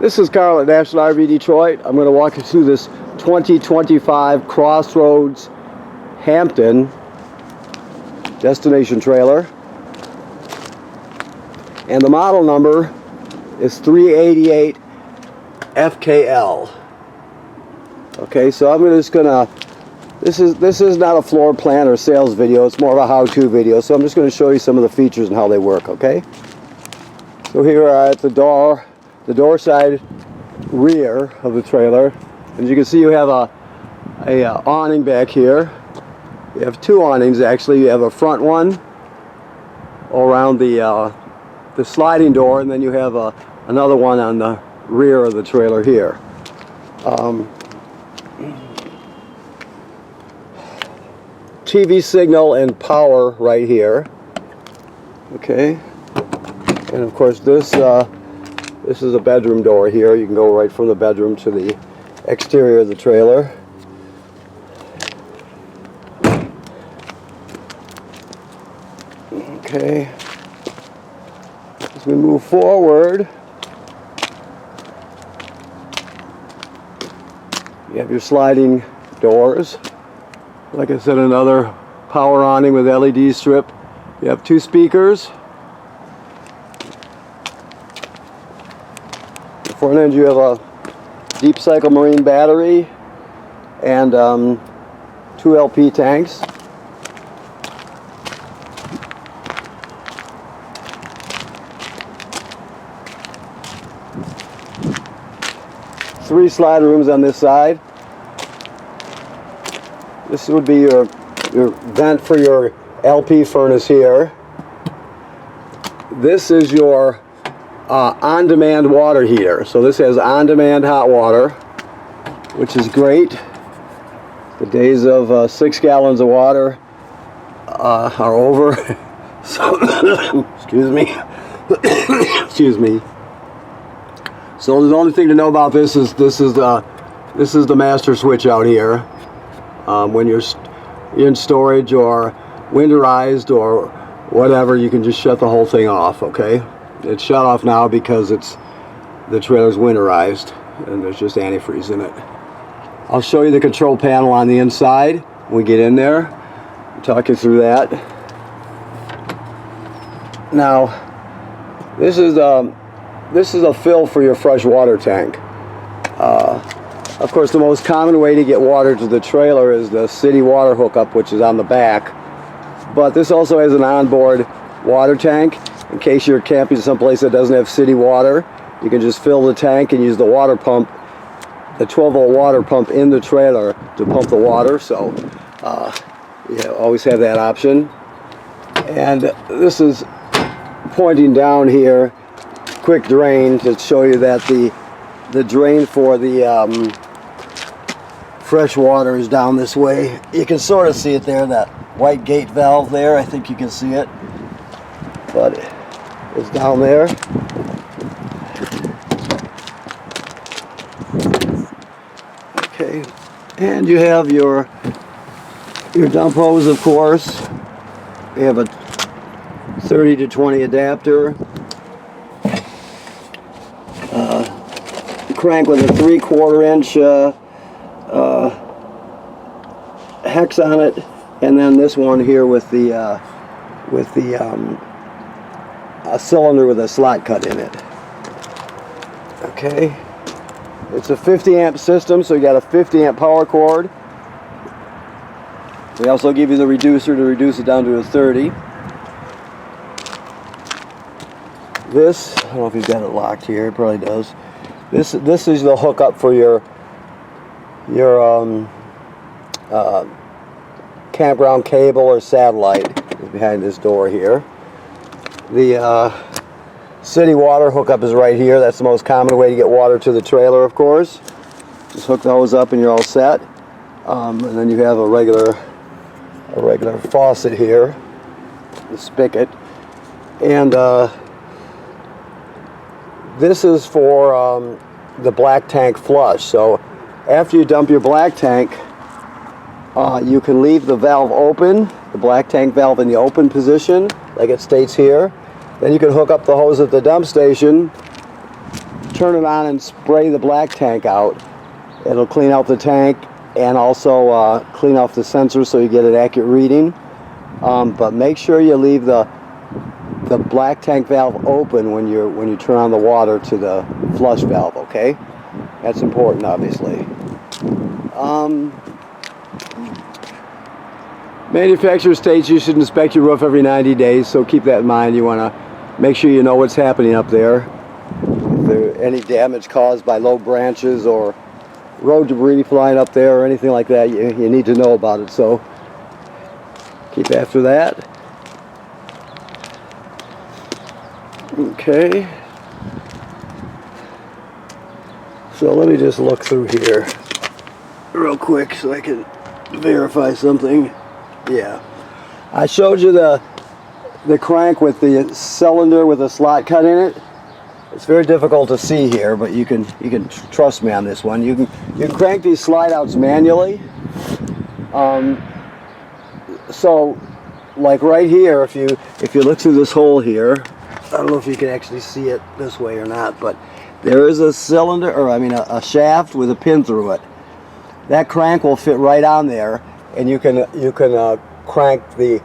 This is Carl at National RV Detroit. I'm going to walk you through this 2025 Crossroads Hampton destination trailer. And the model number is 388 FKL. Okay, so I'm just going to, this is not a floor plan or sales video, it's more of a how-to video. So I'm just going to show you some of the features and how they work, okay? So here we are at the door side rear of the trailer. As you can see, you have a awning back here. You have two awnings actually. You have a front one around the sliding door, and then you have another one on the rear of the trailer here. TV signal and power right here. Okay, and of course this is a bedroom door here. You can go right from the bedroom to the exterior of the trailer. Okay, as we move forward, you have your sliding doors. Like I said, another power awning with LED strip. You have two speakers. The front end, you have a deep cycle marine battery and 2 LP tanks. Three slide rooms on this side. This would be your vent for your LP furnace here. This is your on-demand water heater. So this has on-demand hot water, which is great. The days of 6 gallons of water are over. So, excuse me. Excuse me. So the only thing to know about this is the master switch out here. When you're in storage or winterized or whatever, you can just shut the whole thing off. Okay, it's shut off now because the trailer's winterized and there's just antifreeze in it. I'll show you the control panel on the inside when we get in there. I'll talk you through that. Now, this is a fill for your fresh water tank. Of course, the most common way to get water to the trailer is the city water hookup, which is on the back. But this also has an onboard water tank. In case you're camping someplace that doesn't have city water, you can just fill the tank and use the water pump, the 12-volt water pump in the trailer to pump the water. So you always have that option. And this is pointing down here, quick drain, to show you that the drain for the fresh water is down this way. You can sort of see it there, that white gate valve there. I think you can see it, but it's down there. Okay, and you have your dump hose, of course. You have a 30 to 20 adapter. Crank with a 3/4 inch hex on it, and then this one here with the a cylinder with a slot cut in it. Okay, it's a 50 amp system, so you got a 50 amp power cord. They also give you the reducer to reduce it down to a 30. This, I don't know if you've got it locked here, it probably does. This is the hookup for your campground cable or satellite. Is behind this door here. The city water hookup is right here. That's the most common way to get water to the trailer, of course. Just hook those up and you're all set. And then you have a regular faucet here, the spigot, and this is for the black tank flush. So after you dump your black tank, you can leave the valve open, the black tank valve in the open position, like it states here. Then you can hook up the hose at the dump station, turn it on and spray the black tank out. It'll clean out the tank and also clean off the sensor so you get an accurate reading. But make sure you leave the black tank valve open when you turn on the water to the flush valve, okay? That's important, obviously. Manufacturer states you should inspect your roof every 90 days, so keep that in mind. You want to make sure you know what's happening up there. If there's any damage caused by low branches or road debris flying up there or anything like that, you need to know about it, so keep after that. Okay. So let me just look through here real quick so I can verify something. Yeah, I showed you the crank with the cylinder with a slot cut in it. It's very difficult to see here, but you can trust me on this one. You can crank these slide outs manually. So like right here, if you look through this hole here, I don't know if you can actually see it this way or not, but there is a cylinder, or I mean a shaft with a pin through it. That crank will fit right on there, and you can crank the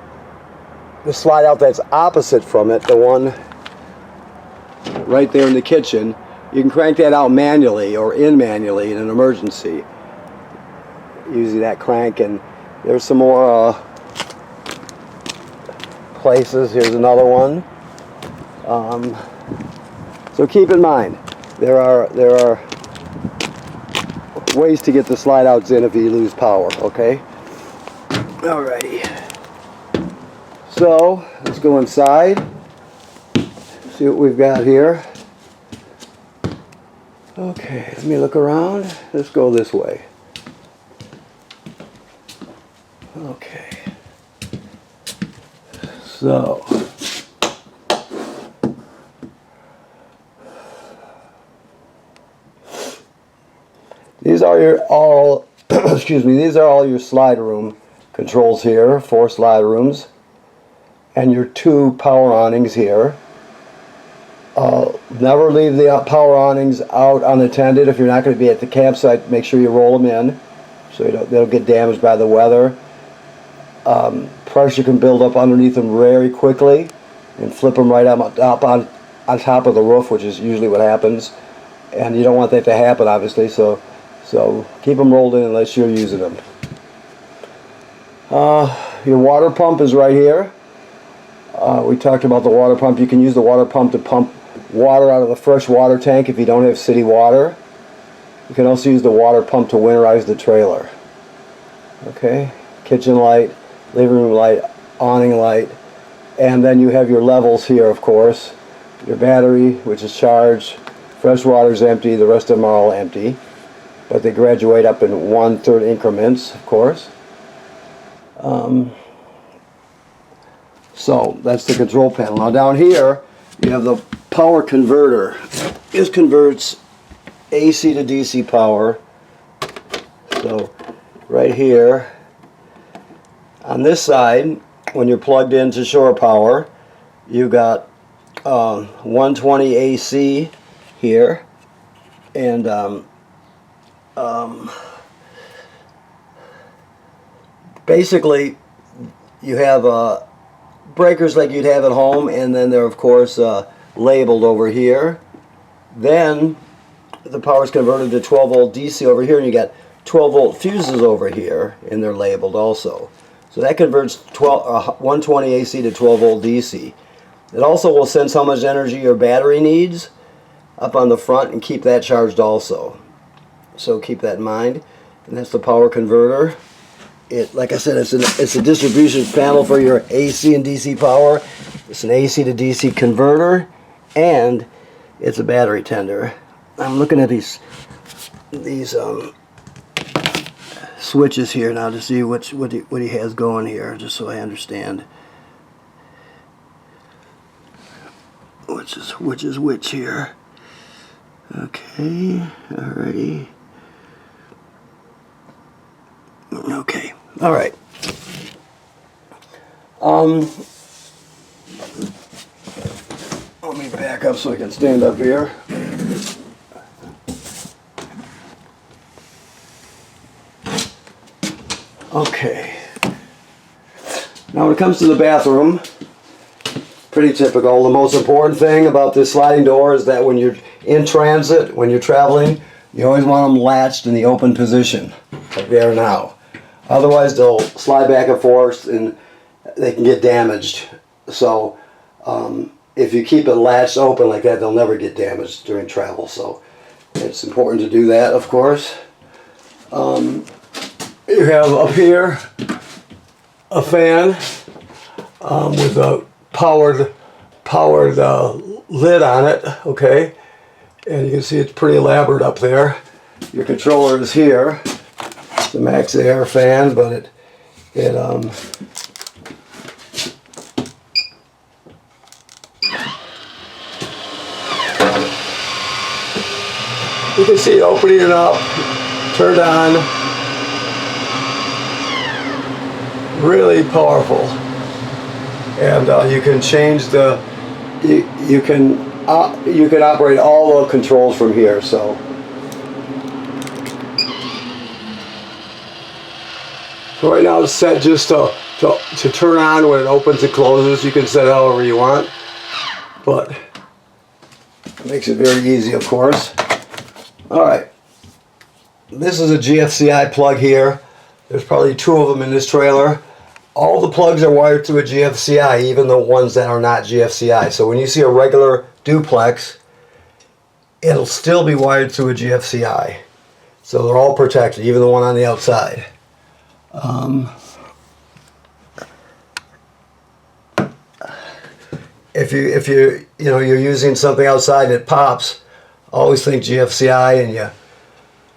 slide out that's opposite from it, the one right there in the kitchen. You can crank that out manually or in manually in an emergency using that crank. And there's some more places. Here's another one. So keep in mind, there are ways to get the slide outs in if you lose power, okay? Alrighty. So let's go inside, see what we've got here. Okay, let me look around. Let's go this way. Okay. So these are all these are all your slide room controls here, 4 slide rooms, and your 2 power awnings here. Never leave the power awnings out unattended. If you're not going to be at the campsite, make sure you roll them in so they'll get damaged by the weather. Pressure can build up underneath them very quickly and flip them right up on top of the roof, which is usually what happens. And you don't want that to happen, obviously, so keep them rolled in unless you're using them. Your water pump is right here. We talked about the water pump. You can use the water pump to pump water out of the fresh water tank if you don't have city water. You can also use the water pump to winterize the trailer. Okay, kitchen light, living room light, awning light, and then you have your levels here, of course. Your battery, which is charged, fresh water is empty, the rest of them are all empty, but they graduate up in 1/3 increments, of course. So that's the control panel. Now down here you have the power converter. This converts AC to DC power. So right here on this side, when you're plugged into shore power, you got 120 AC here, and basically you have breakers like you'd have at home, and then they're of course labeled over here. Then the power is converted to 12 volt DC over here, and you got 12 volt fuses over here, and they're labeled also. So that converts 120 AC to 12 volt DC. It also will sense how much energy your battery needs up on the front and keep that charged also. So keep that in mind. And that's the power converter. Like I said, it's a distribution panel for your AC and DC power. It's an AC to DC converter, and it's a battery tender. I'm looking at these switches here now to see what he has going here, just so I understand which is which here. Okay, alrighty. Okay, all right. Let me back up so I can stand up here. Okay. Now when it comes to the bathroom, pretty typical. The most important thing about this sliding door is that when you're in transit, when you're traveling, you always want them latched in the open position, like they are now. Otherwise they'll slide back and forth and they can get damaged. So if you keep it latched open like that, they'll never get damaged during travel. So it's important to do that, of course. You have up here a fan with a powered lid on it, okay? And you can see it's pretty elaborate up there. Your controller is here. It's a max air fan, but you can see it opening it up, turned on. Really powerful, and you can change the you can operate all the controls from here. So right now it's set just to turn on when it opens and closes. You can set it however you want, but it makes it very easy, of course. All right, this is a GFCI plug here. There's probably 2 of them in this trailer. All the plugs are wired to a GFCI, even the ones that are not GFCI. So when you see a regular duplex, it'll still be wired to a GFCI. So they're all protected, even the one on the outside. If you're using something outside that pops, always think GFCI, and you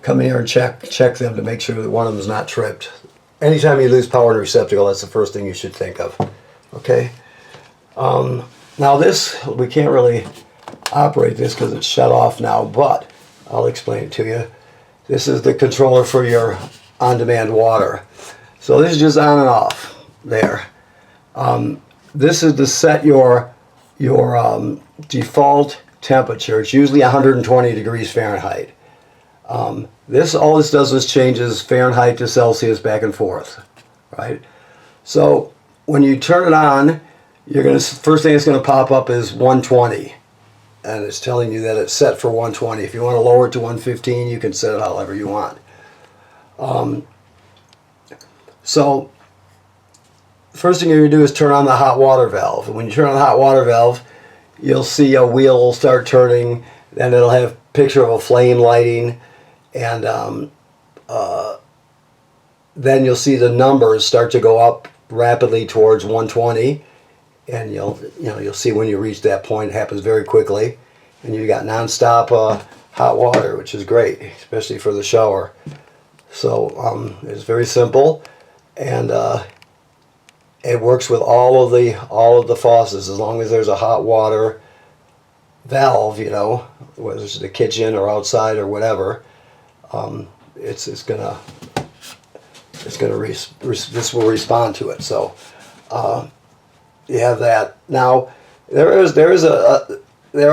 come in here and check them to make sure that one of them is not tripped. Anytime you lose power in a receptacle, that's the first thing you should think of. Okay. Now this, we can't really operate this because it's shut off now, but I'll explain it to you. This is the controller for your on-demand water. So this is just on and off there. This is to set your default temperature. It's usually 120 degrees Fahrenheit. All this does is changes Fahrenheit to Celsius back and forth, right? So when you turn it on, first thing that's gonna pop up is 120, and it's telling you that it's set for 120. If you want to lower it to 115, you can set it however you want. So first thing you're gonna do is turn on the hot water valve. And when you turn on the hot water valve, you'll see a wheel will start turning, and it'll have a picture of a flame lighting. And then you'll see the numbers start to go up rapidly towards 120, and you'll see when you reach that point. It happens very quickly, and you got non-stop hot water, which is great, especially for the shower. So it's very simple, and it works with all of the faucets as long as there's a hot water valve, whether it's the kitchen or outside or whatever. This will respond to it. So you have that. Now there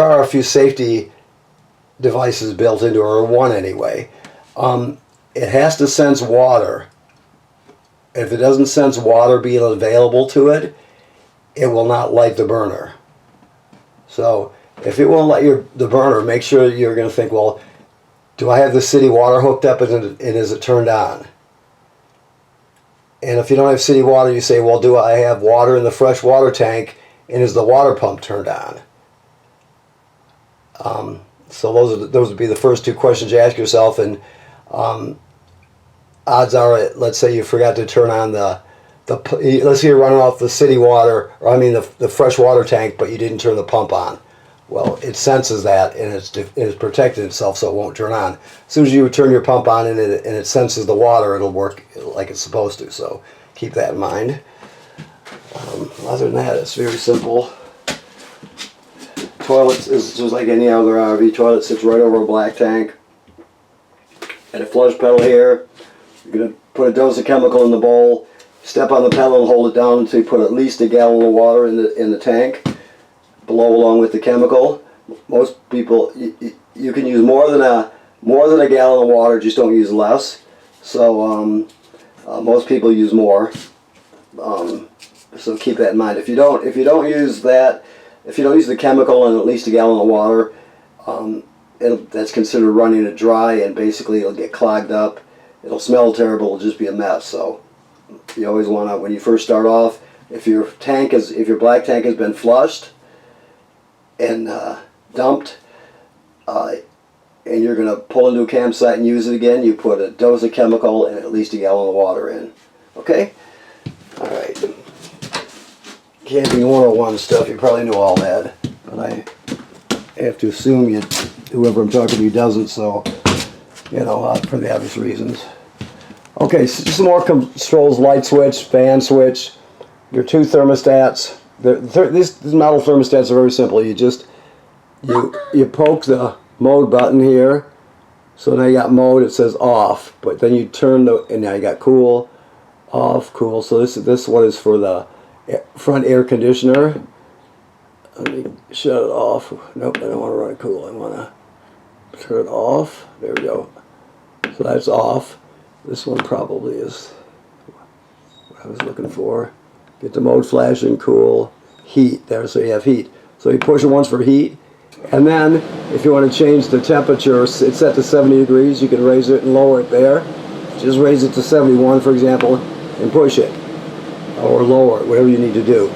are a few safety devices built into it, or one anyway. It has to sense water. If it doesn't sense water being available to it, it will not light the burner. So if it won't light the burner, make sure you're going to think, well, do I have the city water hooked up and is it turned on? And if you don't have city water, you say, well, do I have water in the fresh water tank and is the water pump turned on? So those would be the first 2 questions you ask yourself. And odds are, let's say you forgot to turn on let's say you're running off the city water, or I mean the fresh water tank, but you didn't turn the pump on. Well, it senses that, and it's protected itself, so it won't turn on. As soon as you turn your pump on and it senses the water, it'll work like it's supposed to. So keep that in mind. Other than that, it's very simple. Toilet is just like any other RV toilet. Sits right over a black tank. And a flush pedal here. You're going to put a dose of chemical in the bowl. Step on the pedal and hold it down until you put at least a gallon of water in the tank. Below, along with the chemical. Most people, you can use more than a gallon of water, just don't use less. So Most people use more, so keep that in mind. If you don't use that, if you don't use the chemical and at least a gallon of water, that's considered running it dry, and basically it'll get clogged up. It'll smell terrible. It'll just be a mess. So you always want to, when you first start off, if your black tank has been flushed and dumped, and you're going to pull into a campsite and use it again, you put a dose of chemical and at least a gallon of water in. Okay? All right. Camping 101 stuff, you probably know all that, but I have to assume whoever I'm talking to doesn't, so, you know, for the obvious reasons. Okay, so some more controls: light switch, fan switch, your two thermostats. These metal thermostats are very simple. You just, you poke the mode button here, so now you got mode, it says off, but then you turn and now you got cool, off, cool. So this one is for the front air conditioner. Let me shut it off. Nope, I don't want to run it cool. I want to turn it off. There we go. So that's off. This one probably is what I was looking for. Get the mode flashing, cool, heat there, so you have heat. So you push it once for heat, and then if you want to change the temperature, it's set to 70 degrees. You can raise it and lower it there. Just raise it to 71, for example, and push it, or lower it, whatever you need to do.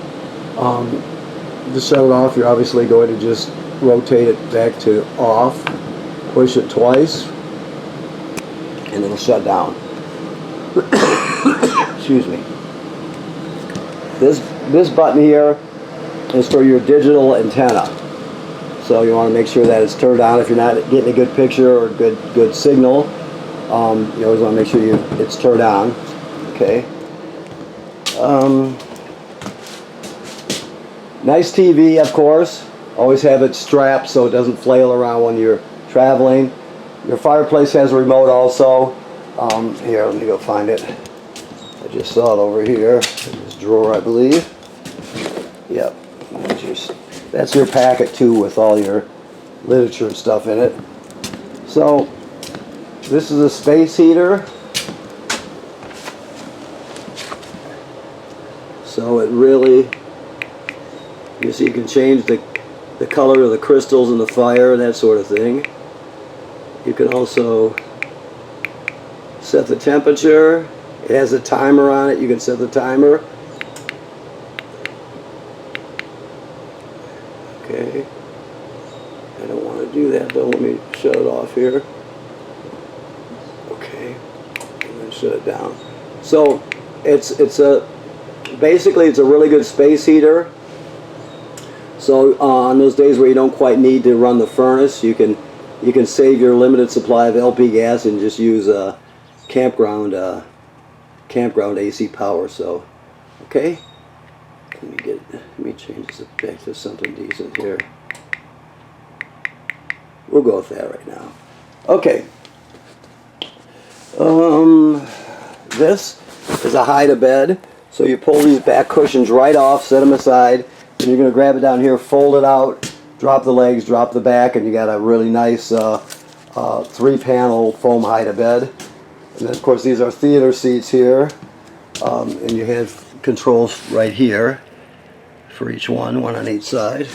To shut it off, you're obviously going to just rotate it back to off, push it twice, and it'll shut down. Excuse me. This button here is for your digital antenna. So you want to make sure that it's turned on. If you're not getting a good picture or good signal, you always want to make sure it's turned on. Okay. Nice TV, of course. Always have it strapped so it doesn't flail around when you're traveling. Your fireplace has a remote also. Here, let me go find it. I just saw it over here in this drawer, I believe. Yep. That's your packet too, with all your literature and stuff in it. So this is a space heater. So it really, you see, you can change the color of the crystals in the fire and that sort of thing. You can also set the temperature. It has a timer on it. You can set the timer. Okay. I don't want to do that though. Let me shut it off here. Okay. And then shut it down. So basically it's a really good space heater. So on those days where you don't quite need to run the furnace, you can save your limited supply of LP gas and just use campground AC power. So, okay, let me change this back to something decent here. We'll go with that right now. Okay. This is a hide-a-bed. So you pull these back cushions right off, set them aside, and you're going to grab it down here, fold it out, drop the legs, drop the back, and you got a really nice 3-panel foam hide-a-bed. And then, of course, these are theater seats here, and you have controls right here for each one on each side.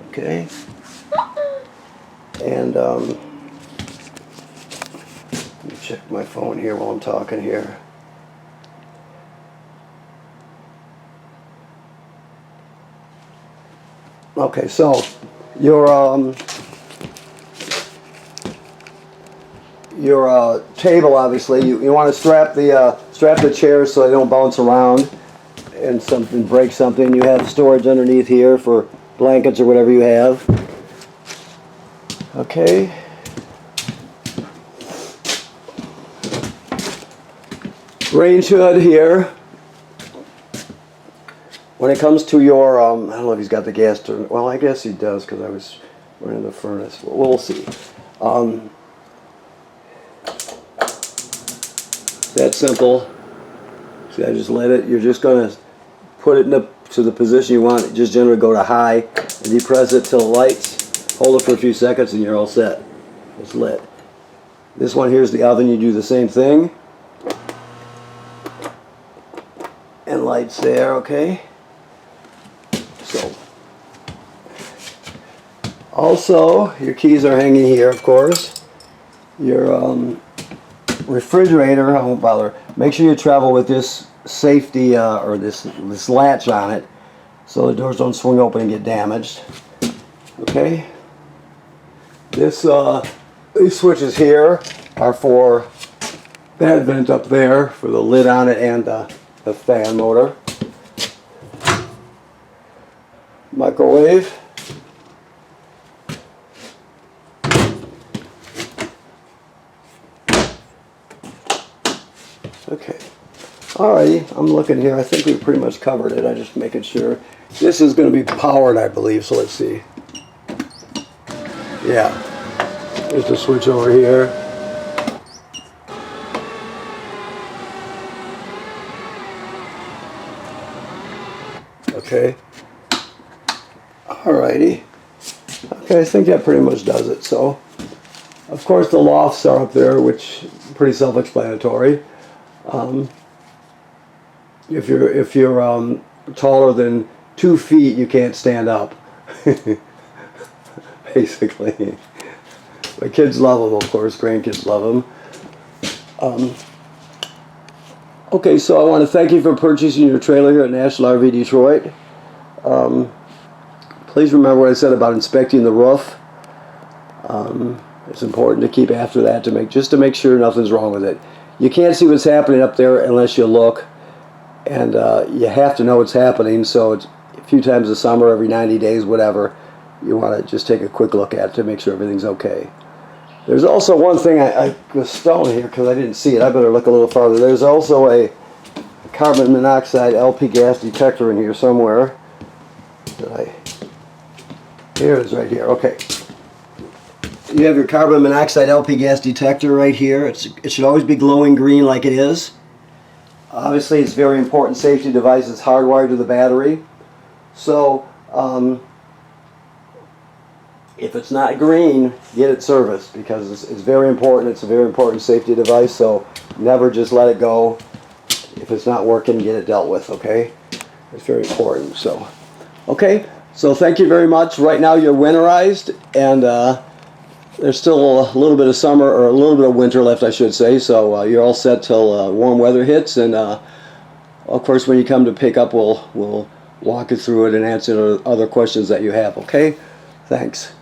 Okay. And let me check my phone here while I'm talking here. Okay, so your table, obviously, you want to strap the chairs so they don't bounce around and something break something. You have storage underneath here for blankets or whatever you have. Okay. Range hood here. When it comes to your, I don't know if he's got the gas turned. Well, I guess he does because I was running the furnace. We'll see. That's simple. See, I just let it. You're just going to put it to the position you want. Just generally go to high and depress it till it lights. Hold it for a few seconds and you're all set. It's lit. This one here's the oven. You do the same thing. lights there, okay? So, also, your keys are hanging here, of course. Your refrigerator, I won't bother. Make sure you travel with this safety, or this latch on it, so the doors don't swing open and get damaged. Okay? These switches here are for that vent up there, for the lid on it and the fan motor. Microwave. Okay. Alrighty, I'm looking here. I think we pretty much covered it. I'm just making sure. This is going to be powered, I believe, so let's see. Yeah. There's the switch over here. Okay. Alrighty. Okay, I think that pretty much does it. So, of course, the lofts are up there, which is pretty self-explanatory. If you're taller than 2 feet, you can't stand up. Basically. My kids love them, of course. Grandkids love them. Okay, so I want to thank you for purchasing your trailer here at National RV Detroit. Please remember what I said about inspecting the roof. It's important to keep after that just to make sure nothing's wrong with it. You can't see what's happening up there unless you look, and you have to know what's happening. So it's a few times a summer, every 90 days, whatever, you want to just take a quick look at it to make sure everything's okay. There's also one thing I was stalling here because I didn't see it. I better look a little farther. There's also a carbon monoxide LP gas detector in here somewhere. Here it is right here. Okay. You have your carbon monoxide LP gas detector right here. It should always be glowing green like it is. Obviously, it's a very important safety device. It's hardwired to the battery. So, if it's not green, get it serviced because it's very important. It's a very important safety device, so never just let it go. If it's not working, get it dealt with, okay? It's very important. So, okay, so thank you very much. Right now you're winterized, and there's still a little bit of summer, or a little bit of winter left, I should say, so you're all set till warm weather hits, and of course when you come to pick up, we'll walk you through it and answer other questions that you have, okay? Thanks.